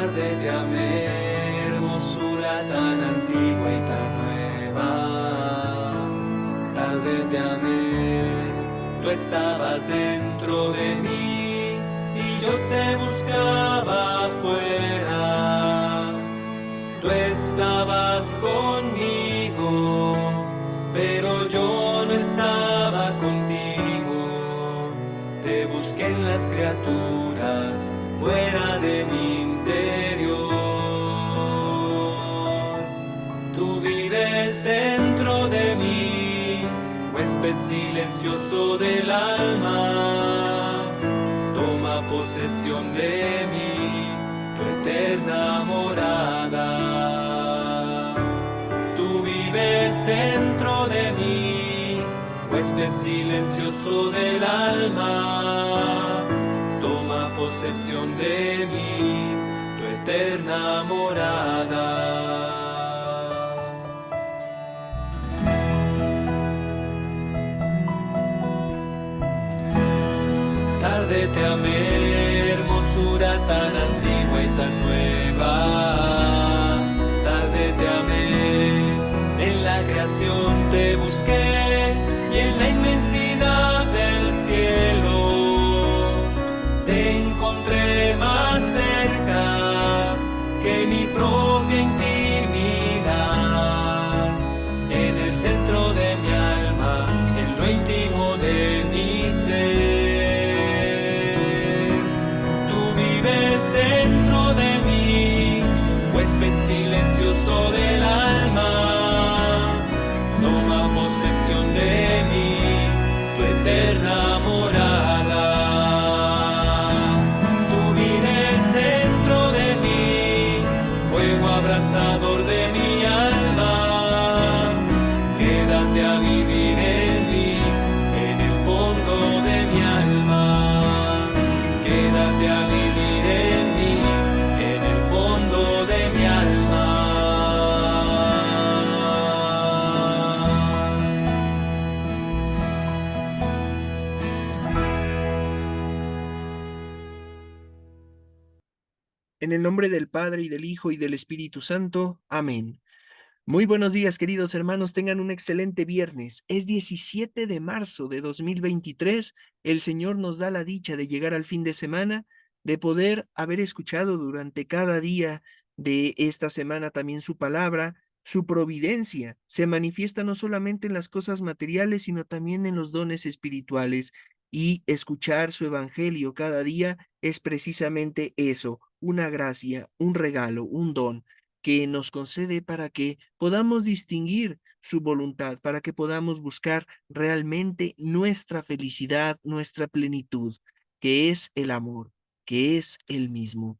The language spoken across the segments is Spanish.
Tarde te amé, hermosura tan antigua y tan nueva. Tarde te amé, tú estabas dentro de mí y yo te buscaba afuera. Tú estabas conmigo, pero yo no estaba contigo. Te busqué en las criaturas, fuera de mi interior. Tú vives dentro de mí, huésped silencioso del alma. Toma posesión de mí, tu eterna morada. Tú vives dentro de mí, huésped silencioso del alma. Toma posesión de mí, tu eterna morada. Tarde te amé, hermosura tan antigua y tan nueva. Tarde te amé, en la creación te busqué y en la inmensidad del cielo te encontré más cerca que mi propia intimidad. En el centro de mi alma, en lo íntimo de mi ser. Dentro de mí, huésped silencioso del alma, toma posesión de mí, tu eterna morada. Tú vives dentro de mí, fuego abrasador de mi alma, quédate a vivir en mí, en el fondo de mi alma, quédate a vivir. En el nombre del Padre, y del Hijo, y del Espíritu Santo. Amén. Muy buenos días, queridos hermanos. Tengan un excelente viernes. Es 17 de marzo de 2023. El Señor nos da la dicha de llegar al fin de semana, de poder haber escuchado durante cada día de esta semana también su palabra. Su providencia se manifiesta no solamente en las cosas materiales, sino también en los dones espirituales. Y escuchar su evangelio cada día es precisamente eso, una gracia, un regalo, un don que nos concede para que podamos distinguir su voluntad, para que podamos buscar realmente nuestra felicidad, nuestra plenitud, que es el amor, que es el mismo.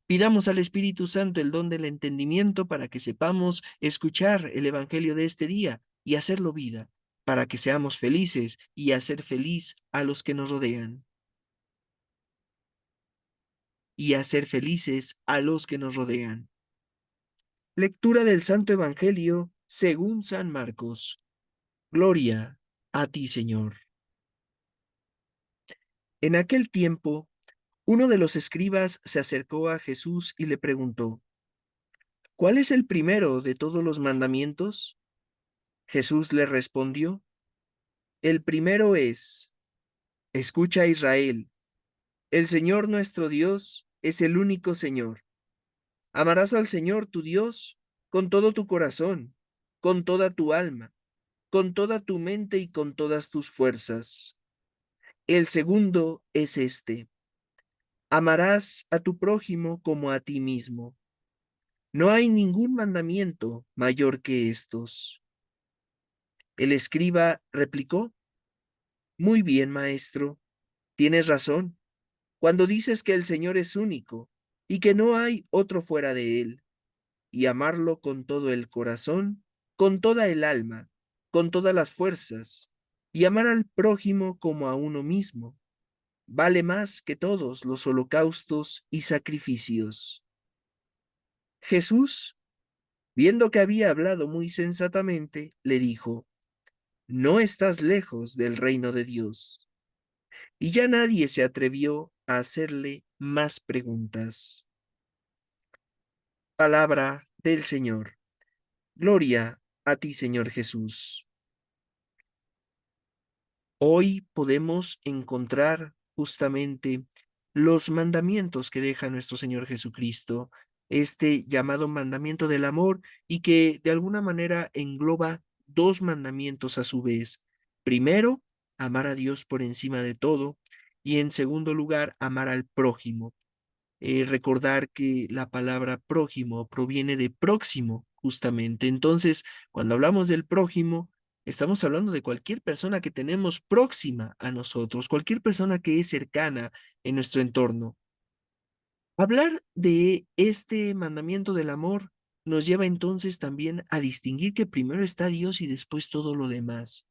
Pidamos al Espíritu Santo el don del entendimiento para que sepamos escuchar el Evangelio de este día y hacerlo vida, para que seamos felices y hacer feliz a los que nos rodean. Y hacer felices a los que nos rodean. Lectura del Santo Evangelio según San Marcos. Gloria a ti, Señor. En aquel tiempo, uno de los escribas se acercó a Jesús y le preguntó: ¿Cuál es el primero de todos los mandamientos? Jesús le respondió: El primero es: Escucha, Israel, el Señor nuestro Dios es el único Señor. Amarás al Señor tu Dios con todo tu corazón, con toda tu alma, con toda tu mente y con todas tus fuerzas. El segundo es este: amarás a tu prójimo como a ti mismo. No hay ningún mandamiento mayor que estos. El escriba replicó: Muy bien, maestro, tienes razón cuando dices que el Señor es único y que no hay otro fuera de él, y amarlo con todo el corazón, con toda el alma, con todas las fuerzas, y amar al prójimo como a uno mismo. Vale más que todos los holocaustos y sacrificios. Jesús, viendo que había hablado muy sensatamente, le dijo: No estás lejos del reino de Dios. Y ya nadie se atrevió a hacerle más preguntas. Palabra del Señor. Gloria a ti, Señor Jesús. Hoy podemos encontrar justamente los mandamientos que deja nuestro Señor Jesucristo, este llamado mandamiento del amor y que de alguna manera engloba dos mandamientos a su vez. Primero, amar a Dios por encima de todo y en segundo lugar, amar al prójimo. Recordar que la palabra prójimo proviene de próximo, justamente. Entonces, cuando hablamos del prójimo, estamos hablando de cualquier persona que tenemos próxima a nosotros, cualquier persona que es cercana en nuestro entorno. Hablar de este mandamiento del amor nos lleva entonces también a distinguir que primero está Dios y después todo lo demás.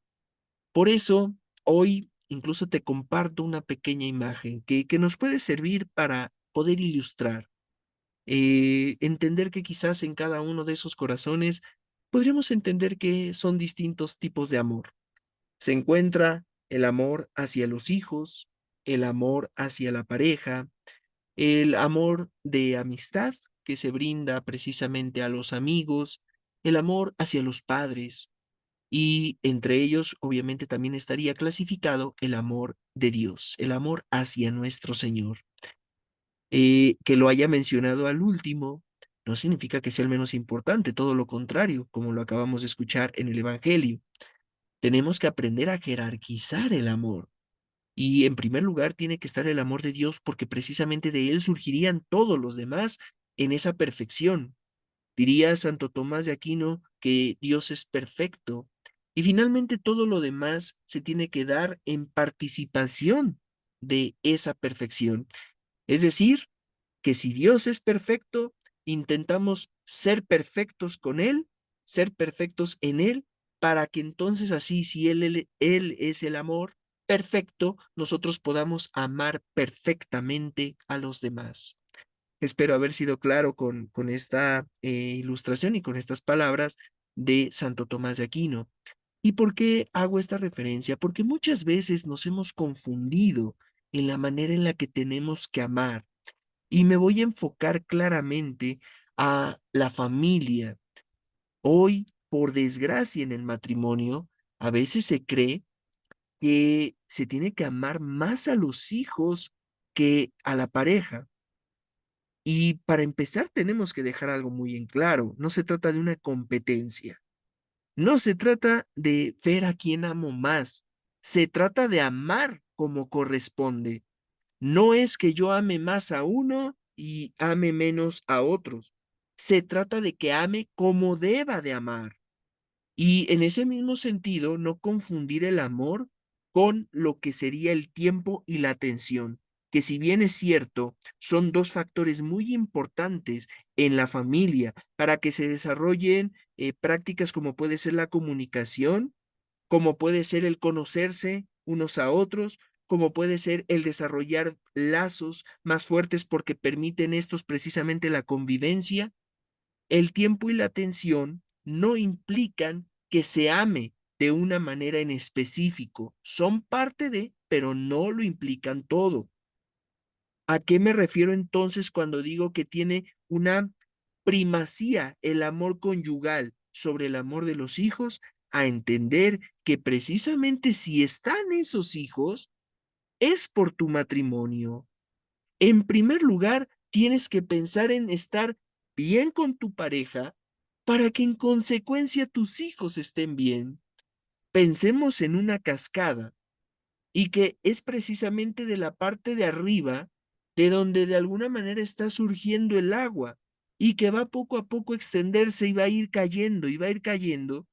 Por eso, hoy incluso te comparto una pequeña imagen que nos puede servir para poder ilustrar entender que quizás en cada uno de esos corazones podríamos entender que son distintos tipos de amor. Se encuentra el amor hacia los hijos, el amor hacia la pareja, el amor de amistad que se brinda precisamente a los amigos, el amor hacia los padres y entre ellos obviamente también estaría clasificado el amor de Dios, el amor hacia nuestro Señor. Que lo haya mencionado al último no significa que sea el menos importante, todo lo contrario, como lo acabamos de escuchar en el Evangelio. Tenemos que aprender a jerarquizar el amor. Y en primer lugar tiene que estar el amor de Dios porque precisamente de él surgirían todos los demás en esa perfección. Diría Santo Tomás de Aquino que Dios es perfecto y finalmente todo lo demás se tiene que dar en participación de esa perfección. Es decir, que si Dios es perfecto, intentamos ser perfectos con Él, ser perfectos en Él, para que entonces así, si Él es el amor perfecto, nosotros podamos amar perfectamente a los demás. Espero haber sido claro con esta ilustración y con estas palabras de Santo Tomás de Aquino. ¿Y por qué hago esta referencia? Porque muchas veces nos hemos confundido en la manera en la que tenemos que amar y me voy a enfocar claramente a la familia. Hoy, por desgracia en el matrimonio, a veces se cree que se tiene que amar más a los hijos que a la pareja. Y para empezar tenemos que dejar algo muy en claro. No se trata de una competencia. No se trata de ver a quién amo más. Se trata de amar como corresponde. No es que yo ame más a uno y ame menos a otros. Se trata de que ame como deba de amar. Y en ese mismo sentido, no confundir el amor con lo que sería el tiempo y la atención, que si bien es cierto, son dos factores muy importantes en la familia para que se desarrollen prácticas como puede ser la comunicación, como puede ser el conocerse unos a otros, como puede ser el desarrollar lazos más fuertes porque permiten estos precisamente la convivencia. El tiempo y la atención no implican que se ame de una manera en específico. Son parte de, pero no lo implican todo. ¿A qué me refiero entonces cuando digo que tiene una primacía el amor conyugal sobre el amor de los hijos? A entender que precisamente si están esos hijos, es por tu matrimonio. En primer lugar, tienes que pensar en estar bien con tu pareja para que en consecuencia tus hijos estén bien. Pensemos en una cascada y que es precisamente de la parte de arriba de donde de alguna manera está surgiendo el agua y que va poco a poco a extenderse y va a ir cayendo y va a ir cayendo.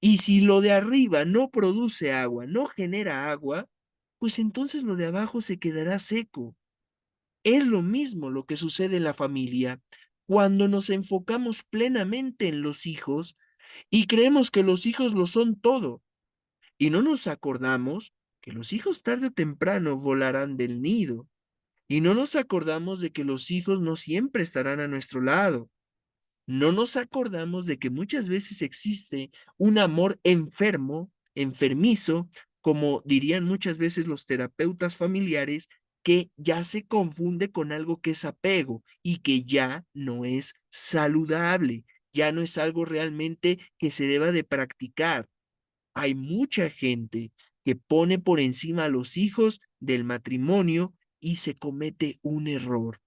Y si lo de arriba no produce agua, no genera agua, pues entonces lo de abajo se quedará seco. Es lo mismo lo que sucede en la familia. Cuando nos enfocamos plenamente en los hijos y creemos que los hijos lo son todo, y no nos acordamos que los hijos tarde o temprano volarán del nido, y no nos acordamos de que los hijos no siempre estarán a nuestro lado. No nos acordamos de que muchas veces existe un amor enfermo, enfermizo, como dirían muchas veces los terapeutas familiares, que ya se confunde con algo que es apego y que ya no es saludable, ya no es algo realmente que se deba de practicar. Hay mucha gente que pone por encima a los hijos del matrimonio y se comete un error.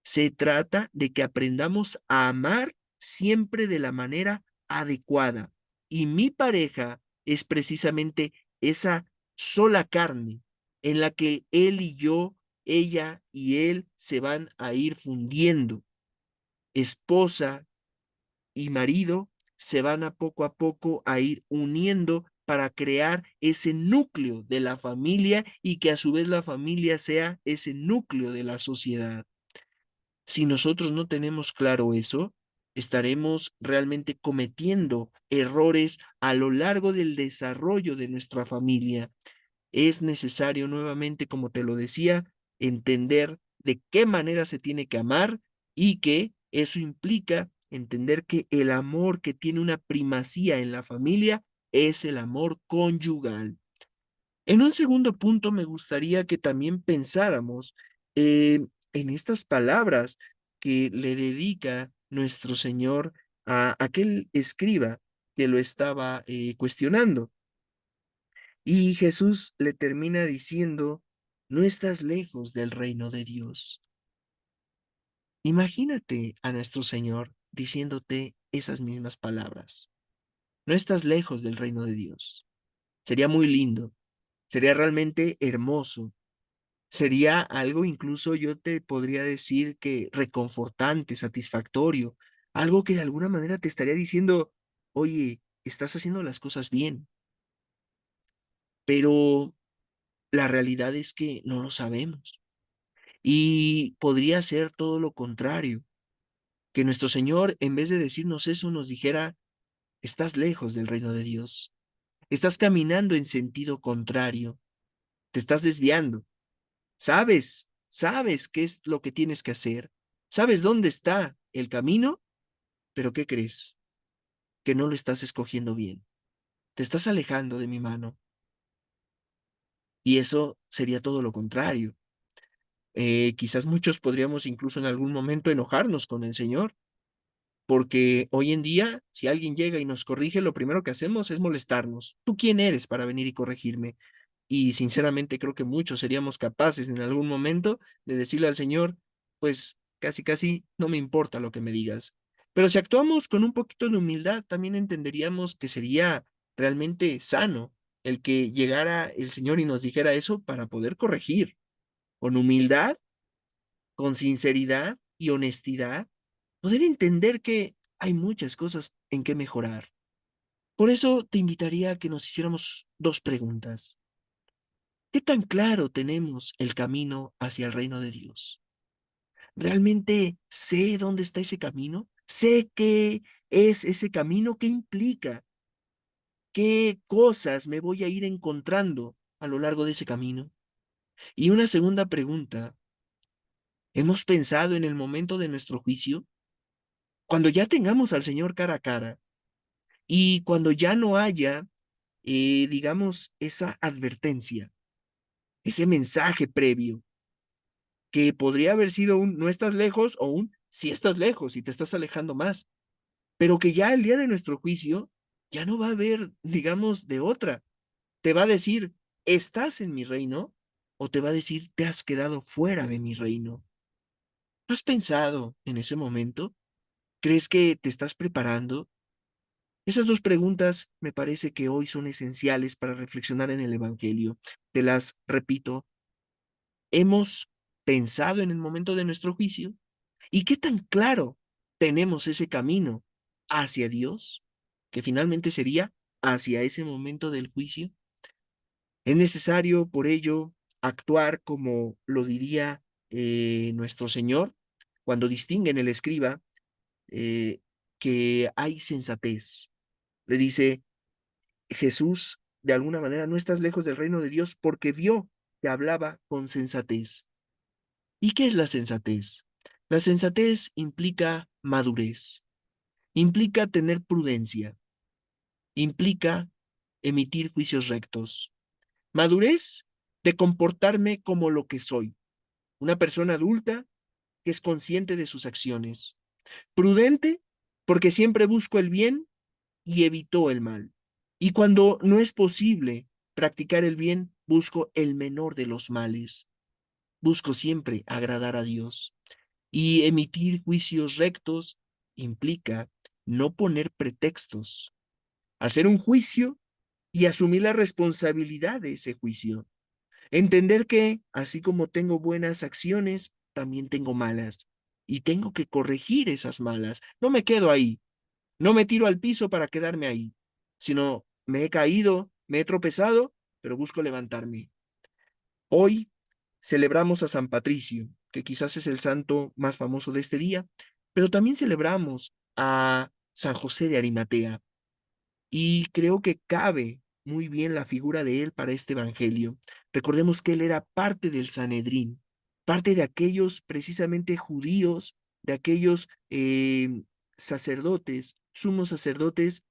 Se trata de que aprendamos a amar siempre de la manera adecuada. Y mi pareja es precisamente esa sola carne en la que él y yo, ella y él se van a ir fundiendo. Esposa y marido se van a poco a ir uniendo para crear ese núcleo de la familia y que a su vez la familia sea ese núcleo de la sociedad. Si nosotros no tenemos claro eso, estaremos realmente cometiendo errores a lo largo del desarrollo de nuestra familia. Es necesario nuevamente, como te lo decía, entender de qué manera se tiene que amar y que eso implica entender que el amor que tiene una primacía en la familia es el amor conyugal. En un segundo punto, me gustaría que también pensáramos en estas palabras que le dedica nuestro Señor a aquel escriba que lo estaba cuestionando. Y Jesús le termina diciendo, no estás lejos del reino de Dios. Imagínate a nuestro Señor diciéndote esas mismas palabras. No estás lejos del reino de Dios. Sería muy lindo, sería realmente hermoso. Sería algo incluso yo te podría decir que reconfortante, satisfactorio, algo que de alguna manera te estaría diciendo, oye, estás haciendo las cosas bien, pero la realidad es que no lo sabemos. Y podría ser todo lo contrario, que nuestro Señor, en vez de decirnos eso, nos dijera, estás lejos del reino de Dios, estás caminando en sentido contrario, te estás desviando. Sabes qué es lo que tienes que hacer, sabes dónde está el camino, pero ¿qué crees? Que no lo estás escogiendo bien. Te estás alejando de mi mano. Y eso sería todo lo contrario. Quizás muchos podríamos incluso en algún momento enojarnos con el Señor, porque hoy en día, si alguien llega y nos corrige, lo primero que hacemos es molestarnos. ¿Tú quién eres para venir y corregirme? Y sinceramente creo que muchos seríamos capaces en algún momento de decirle al Señor, pues casi, casi no me importa lo que me digas. Pero si actuamos con un poquito de humildad, también entenderíamos que sería realmente sano el que llegara el Señor y nos dijera eso para poder corregir, con humildad, con sinceridad y honestidad, poder entender que hay muchas cosas en que mejorar. Por eso te invitaría a que nos hiciéramos dos preguntas. ¿Qué tan claro tenemos el camino hacia el reino de Dios? ¿Realmente sé dónde está ese camino? ¿Sé qué es ese camino? ¿Qué implica? ¿Qué cosas me voy a ir encontrando a lo largo de ese camino? Y una segunda pregunta, ¿hemos pensado en el momento de nuestro juicio? Cuando ya tengamos al Señor cara a cara y cuando ya no haya, digamos, esa advertencia, ese mensaje previo que podría haber sido un no estás lejos o un sí estás lejos y te estás alejando más, pero que ya el día de nuestro juicio ya no va a haber, digamos, de otra. Te va a decir, ¿estás en mi reino? O te va a decir, te has quedado fuera de mi reino. ¿No has pensado en ese momento? ¿Crees que te estás preparando? Esas dos preguntas me parece que hoy son esenciales para reflexionar en el Evangelio. Te las repito, ¿hemos pensado en el momento de nuestro juicio? ¿Y qué tan claro tenemos ese camino hacia Dios, que finalmente sería hacia ese momento del juicio? Es necesario, por ello, actuar como lo diría nuestro Señor cuando distingue en el escriba eh, que hay sensatez. Le dice Jesús, de alguna manera, no estás lejos del reino de Dios porque vio que hablaba con sensatez. ¿Y qué es la sensatez? La sensatez implica madurez, implica tener prudencia, implica emitir juicios rectos. Madurez de comportarme como lo que soy, una persona adulta que es consciente de sus acciones, prudente porque siempre busco el bien y evito el mal. Y cuando no es posible practicar el bien, busco el menor de los males. Busco siempre agradar a Dios. Y emitir juicios rectos implica no poner pretextos, hacer un juicio y asumir la responsabilidad de ese juicio. Entender que, así como tengo buenas acciones, también tengo malas. Y tengo que corregir esas malas. No me quedo ahí. No me tiro al piso para quedarme ahí, sino me he caído, me he tropezado, pero busco levantarme. Hoy celebramos a San Patricio, que quizás es el santo más famoso de este día, pero también celebramos a San José de Arimatea. Y creo que cabe muy bien la figura de él para este evangelio. Recordemos que él era parte del Sanedrín, parte de aquellos precisamente judíos, de aquellos sacerdotes, sumos sacerdotes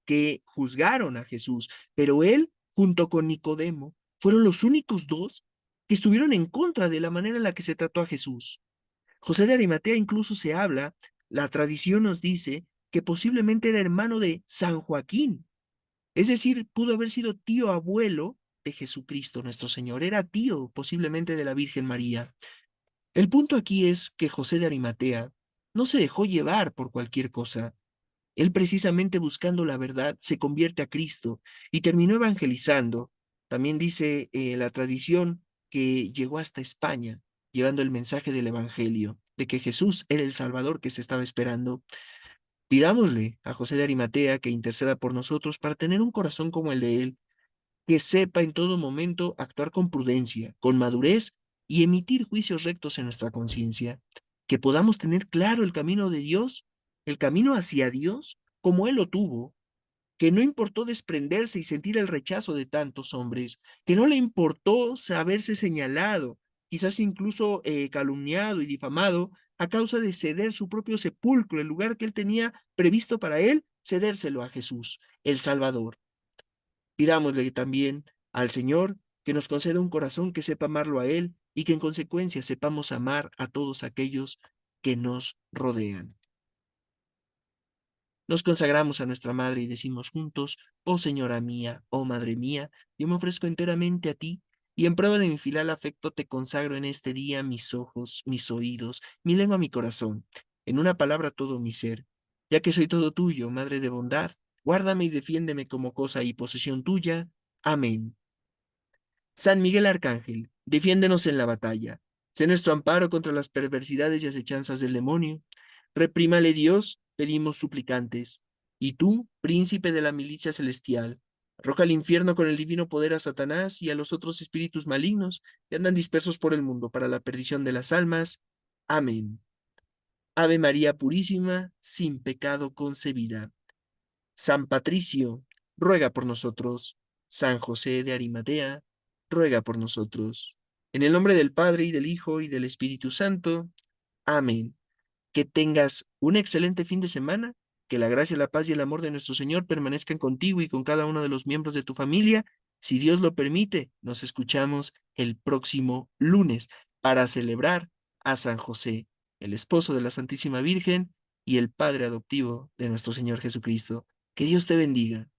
que juzgaron a Jesús, pero él, junto con Nicodemo, fueron los únicos dos que estuvieron en contra de la manera en la que se trató a Jesús. José de Arimatea incluso se habla, la tradición nos dice que posiblemente era hermano de San Joaquín, es decir, pudo haber sido tío abuelo de Jesucristo nuestro Señor, era tío posiblemente de la Virgen María. El punto aquí es que José de Arimatea no se dejó llevar por cualquier cosa. Él precisamente buscando la verdad se convierte a Cristo y terminó evangelizando. También dice la tradición que llegó hasta España llevando el mensaje del Evangelio, de que Jesús era el Salvador que se estaba esperando. Pidámosle a José de Arimatea que interceda por nosotros para tener un corazón como el de él, que sepa en todo momento actuar con prudencia, con madurez y emitir juicios rectos en nuestra conciencia, que podamos tener claro el camino de Dios, el camino hacia Dios, como Él lo tuvo, que no importó desprenderse y sentir el rechazo de tantos hombres, que no le importó saberse señalado, quizás incluso calumniado y difamado a causa de ceder su propio sepulcro, el lugar que él tenía previsto para él, cedérselo a Jesús, el Salvador. Pidámosle también al Señor que nos conceda un corazón que sepa amarlo a Él y que en consecuencia sepamos amar a todos aquellos que nos rodean. Nos consagramos a nuestra Madre y decimos juntos, oh Señora mía, oh Madre mía, yo me ofrezco enteramente a ti, y en prueba de mi filial afecto te consagro en este día mis ojos, mis oídos, mi lengua, mi corazón, en una palabra todo mi ser, ya que soy todo tuyo, Madre de bondad, guárdame y defiéndeme como cosa y posesión tuya. Amén. San Miguel Arcángel, defiéndenos en la batalla. Sé nuestro amparo contra las perversidades y acechanzas del demonio. Reprímale Dios, pedimos suplicantes. Y tú, príncipe de la milicia celestial, arroja al infierno con el divino poder a Satanás y a los otros espíritus malignos que andan dispersos por el mundo para la perdición de las almas. Amén. Ave María Purísima, sin pecado concebida. San Patricio, ruega por nosotros. San José de Arimatea, ruega por nosotros. En el nombre del Padre y del Hijo y del Espíritu Santo. Amén. Que tengas un excelente fin de semana, que la gracia, la paz y el amor de nuestro Señor permanezcan contigo y con cada uno de los miembros de tu familia. Si Dios lo permite, nos escuchamos el próximo lunes para celebrar a San José, el esposo de la Santísima Virgen y el Padre adoptivo de nuestro Señor Jesucristo. Que Dios te bendiga.